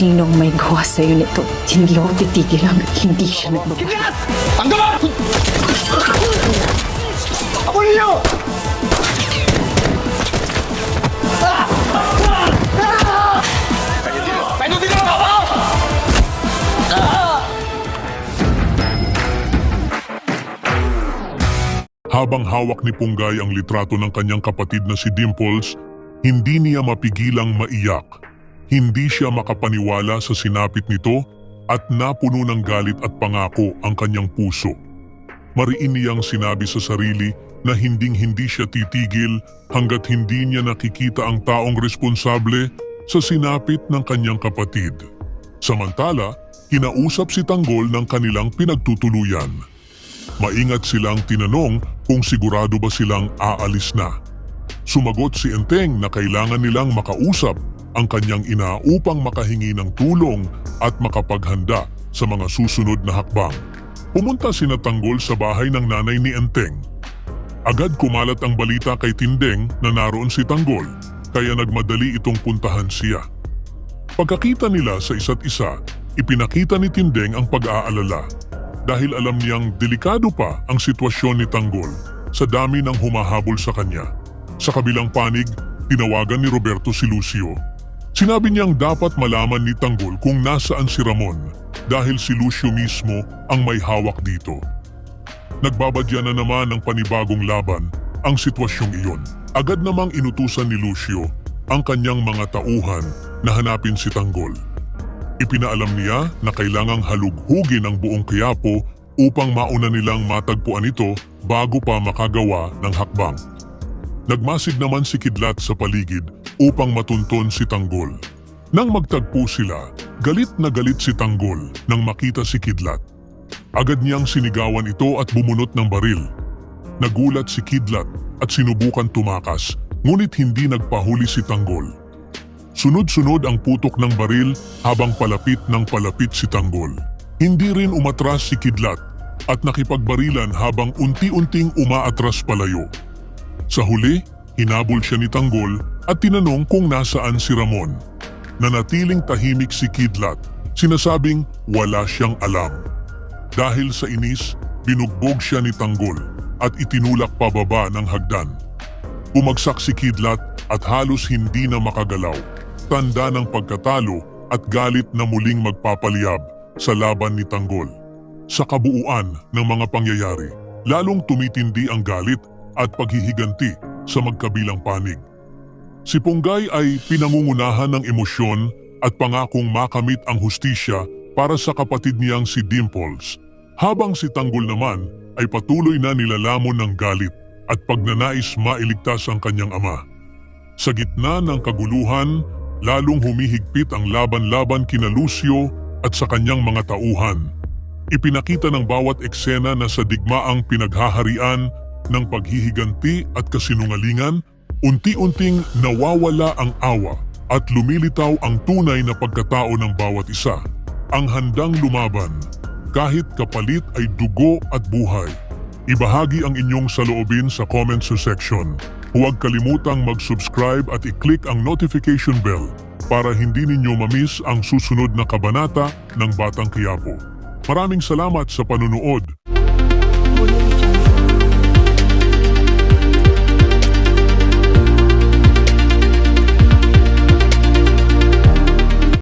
sinong may gawa sa'yo nito. Hindi ako titigil hanggat hindi siya nagbabago. Tanggalan! Ako ninyo! Pwede dito ako! Habang hawak ni Punggay ang litrato ng kanyang kapatid na si Dimples, hindi niya mapigilang maiyak. Hindi siya makapaniwala sa sinapit nito at napuno ng galit at pangako ang kanyang puso. Mariin niyang sinabi sa sarili na hinding-hindi siya titigil hanggat hindi niya nakikita ang taong responsable sa sinapit ng kanyang kapatid. Samantala, kinausap si Tanggol ng kanilang pinagtutuluyan. Maingat silang tinanong kung sigurado ba silang aalis na. Sumagot si Enteng na kailangan nilang makausap ang kanyang ina upang makahingi ng tulong at makapaghanda sa mga susunod na hakbang. Pumunta sina Tanggol sa bahay ng nanay ni Enteng. Agad kumalat ang balita kay Tindeng na naroon si Tanggol, kaya nagmadali itong puntahan siya. Pagkakita nila sa isa't isa, ipinakita ni Tindeng ang pag-aalala dahil alam niyang delikado pa ang sitwasyon ni Tanggol sa dami ng humahabol sa kanya. Sa kabilang panig, tinawagan ni Roberto si Lucio. Sinabi niyang dapat malaman ni Tanggol kung nasaan si Ramon dahil si Lucio mismo ang may hawak dito. Nagbabadya na naman ng panibagong laban ang sitwasyong iyon. Agad namang inutusan ni Lucio ang kanyang mga tauhan na hanapin si Tanggol. Ipinaalam niya na kailangang halughugin ang buong Quiapo upang mauna nilang matagpuan ito bago pa makagawa ng hakbang. Nagmasig naman si Kidlat sa paligid upang matunton si Tanggol. Nang magtagpo sila, galit na galit si Tanggol nang makita si Kidlat. Agad niyang sinigawan ito at bumunot ng baril. Nagulat si Kidlat at sinubukan tumakas, ngunit hindi nagpahuli si Tanggol. Sunod-sunod ang putok ng baril habang palapit ng palapit si Tanggol. Hindi rin umatras si Kidlat at nakipagbarilan habang unti-unting umaatras palayo. Sa huli, hinabol siya ni Tanggol at tinanong kung nasaan si Ramon. Nanatiling tahimik si Kidlat, sinasabing wala siyang alam. Dahil sa inis, binugbog siya ni Tanggol at itinulak pababa ng hagdan. Bumagsak si Kidlat at halos hindi na makagalaw. Tanda ng pagkatalo at galit na muling magpapaliyab sa laban ni Tanggol. Sa kabuuan ng mga pangyayari, lalong tumitindi ang galit at paghihiganti sa magkabilang panig. Si Punggay ay pinangungunahan ng emosyon at pangakong makamit ang hustisya para sa kapatid niyang si Dimples, habang si Tanggol naman ay patuloy na nilalamon ng galit at pagnanais mailigtas ang kanyang ama. Sa gitna ng kaguluhan, lalong humihigpit ang laban-laban kina Lucio at sa kanyang mga tauhan. Ipinakita ng bawat eksena na sa digmaang pinaghaharian ng paghihiganti at kasinungalingan, unti-unting nawawala ang awa at lumilitaw ang tunay na pagkatao ng bawat isa. Ang handang lumaban, kahit kapalit ay dugo at buhay. Ibahagi ang inyong saloobin sa comments section. Huwag kalimutang mag-subscribe at i-click ang notification bell para hindi ninyo ma-miss ang susunod na kabanata ng Batang Quiapo. Maraming salamat sa panunood.